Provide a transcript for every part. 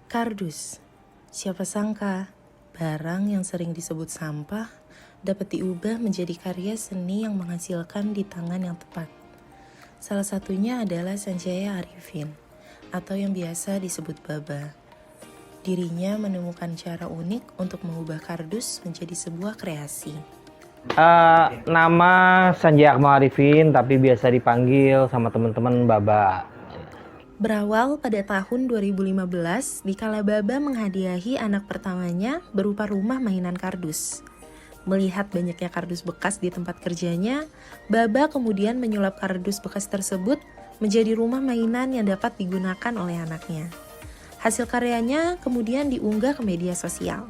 Kardus. Siapa sangka, barang yang sering disebut sampah dapat diubah menjadi karya seni yang menghasilkan di tangan yang tepat. Salah satunya adalah Sanjaya Arifin, atau yang biasa disebut Baba. Dirinya menemukan cara unik untuk mengubah kardus menjadi sebuah kreasi. Nama Sanjaya Arifin, tapi biasa dipanggil sama teman-teman Baba. Berawal pada tahun 2015, dikala Baba menghadiahi anak pertamanya berupa rumah mainan kardus. Melihat banyaknya kardus bekas di tempat kerjanya, Baba kemudian menyulap kardus bekas tersebut menjadi rumah mainan yang dapat digunakan oleh anaknya. Hasil karyanya kemudian diunggah ke media sosial.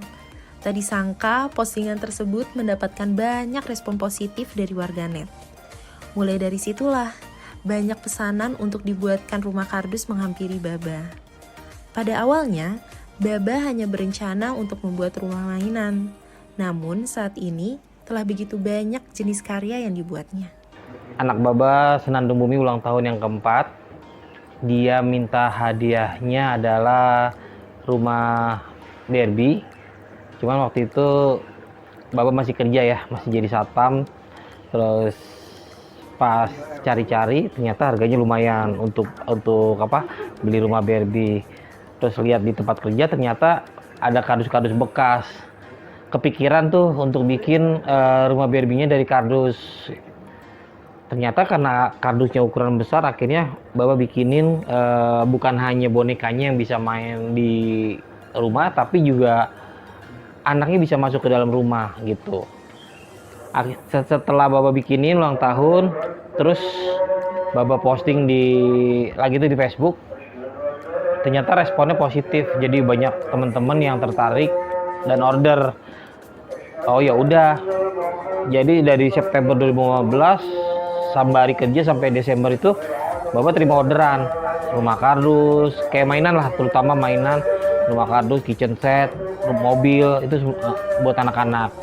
Tak disangka, postingan tersebut mendapatkan banyak respon positif dari warganet. Mulai dari situlah, banyak pesanan untuk dibuatkan rumah kardus menghampiri Baba. Pada awalnya, Baba hanya berencana untuk membuat rumah mainan. Namun saat ini telah begitu banyak jenis karya yang dibuatnya. Anak Baba Senandung Bumi ulang tahun yang keempat. Dia minta hadiahnya adalah rumah Barbie. Cuman waktu itu Baba masih kerja ya, masih jadi satpam. Terus pas cari-cari ternyata harganya lumayan untuk beli rumah Barbie. Terus lihat di tempat kerja ternyata ada kardus-kardus bekas. Kepikiran tuh untuk bikin rumah Barbie-nya dari kardus. Ternyata karena kardusnya ukuran besar, akhirnya Baba bikinin bukan hanya bonekanya yang bisa main di rumah, tapi juga anaknya bisa masuk ke dalam rumah gitu. Setelah Baba bikinin ulang tahun, terus Baba posting lagi di Facebook, ternyata responnya positif. Jadi banyak teman-teman yang tertarik dan order. Oh ya udah. Jadi dari September 2015 sampai hari kerja sampai Desember itu Baba terima orderan rumah kardus, kayak mainan lah, terutama mainan rumah kardus, kitchen set, mobil itu buat anak-anak.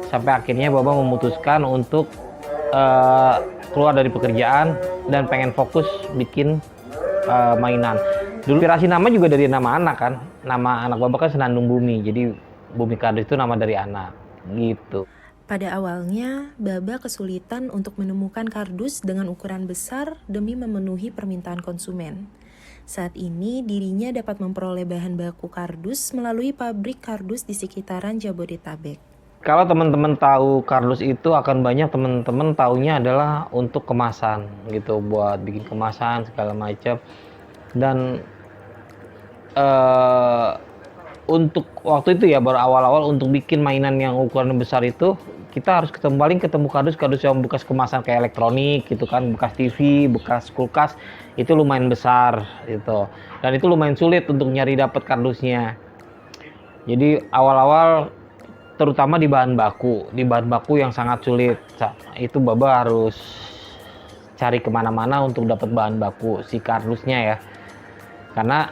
Sampai akhirnya Baba memutuskan untuk keluar dari pekerjaan dan pengen fokus bikin mainan. Dulu inspirasi nama juga dari nama anak kan. Nama anak Baba kan Senandung Bumi. Jadi Bumi Kardus itu nama dari anak gitu. Pada awalnya, Baba kesulitan untuk menemukan kardus dengan ukuran besar demi memenuhi permintaan konsumen. Saat ini dirinya dapat memperoleh bahan baku kardus melalui pabrik kardus di sekitaran Jabodetabek. Kalau teman-teman tahu kardus itu akan banyak teman-teman taunya adalah untuk kemasan gitu, buat bikin kemasan segala macam. Dan untuk waktu itu ya baru awal-awal untuk bikin mainan yang ukuran besar itu kita harus ketemu kardus yang bekas kemasan kayak elektronik gitu kan, bekas TV, bekas kulkas itu lumayan besar gitu. Dan itu lumayan sulit untuk nyari dapat kardusnya. Jadi awal-awal terutama di bahan baku yang sangat sulit. Itu Baba harus cari kemana-mana untuk dapat bahan baku si kardusnya ya. Karena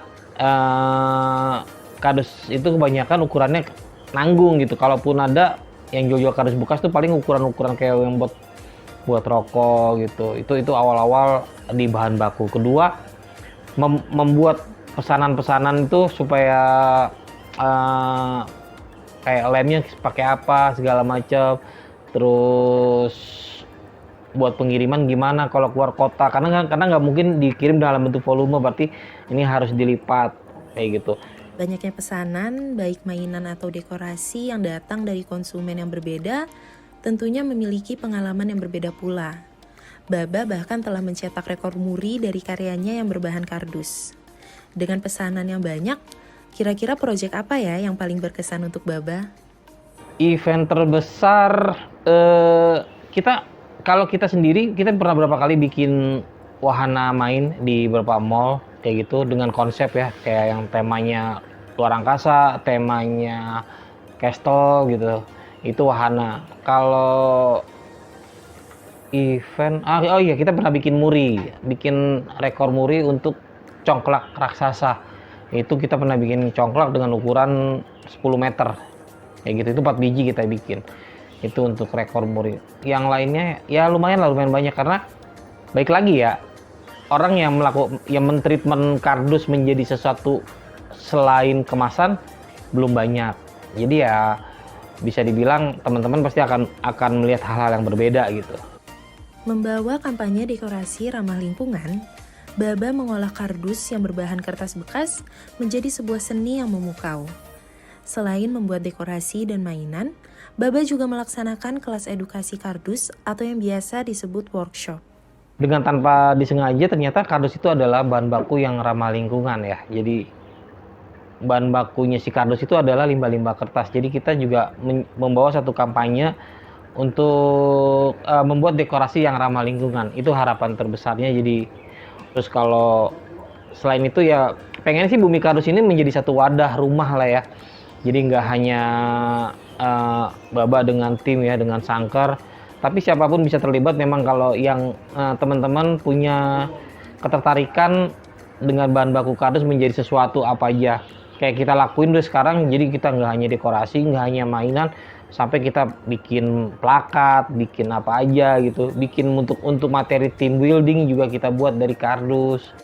kardus itu kebanyakan ukurannya nanggung gitu. Kalaupun ada yang jual kardus bekas tuh paling ukuran kayak yang buat rokok gitu. Itu awal-awal di bahan baku. Kedua, membuat pesanan-pesanan itu supaya kayak lemnya pakai apa segala macam, terus buat pengiriman gimana kalau keluar kota, karena nggak mungkin dikirim dalam bentuk volume, berarti ini harus dilipat kayak gitu. Banyaknya pesanan, baik mainan atau dekorasi yang datang dari konsumen yang berbeda, tentunya memiliki pengalaman yang berbeda pula. Baba bahkan telah mencetak rekor muri dari karyanya yang berbahan kardus. Dengan pesanan yang banyak, kira-kira proyek apa ya yang paling berkesan untuk Baba? Event terbesar kalau kita sendiri kita pernah berapa kali bikin wahana main di beberapa mall kayak gitu dengan konsep ya, kayak yang temanya luar angkasa, temanya castle gitu. Itu wahana. Kalau event oh iya, kita pernah bikin rekor muri untuk congklak raksasa. Itu kita pernah bikin congklak dengan ukuran 10 meter kayak gitu. Itu 4 biji kita bikin, itu untuk rekor muri. Yang lainnya ya lumayan banyak, karena baik lagi ya, orang yang mentreatment kardus menjadi selain kemasan belum banyak. Jadi ya bisa dibilang teman-teman pasti akan melihat hal-hal yang berbeda gitu. Membawa kampanye dekorasi ramah lingkungan, Baba mengolah kardus yang berbahan kertas bekas menjadi sebuah seni yang memukau. Selain membuat dekorasi dan mainan, Baba juga melaksanakan kelas edukasi kardus atau yang biasa disebut workshop. Dengan tanpa disengaja ternyata kardus itu adalah bahan baku yang ramah lingkungan ya. Jadi bahan bakunya si kardus itu adalah limbah-limbah kertas. Jadi kita juga membawa satu kampanye untuk membuat dekorasi yang ramah lingkungan. Itu harapan terbesarnya. Jadi terus kalau selain itu ya pengen sih Bumi Kardus ini menjadi satu wadah rumah lah ya. Jadi nggak hanya Baba dengan tim ya, dengan Sangker, tapi siapapun bisa terlibat. Memang kalau yang teman-teman punya ketertarikan dengan bahan baku kardus menjadi sesuatu apa aja kayak kita lakuin dulu sekarang. Jadi kita nggak hanya dekorasi, nggak hanya mainan, sampai kita bikin plakat, bikin apa aja gitu, bikin untuk materi team building juga kita buat dari kardus.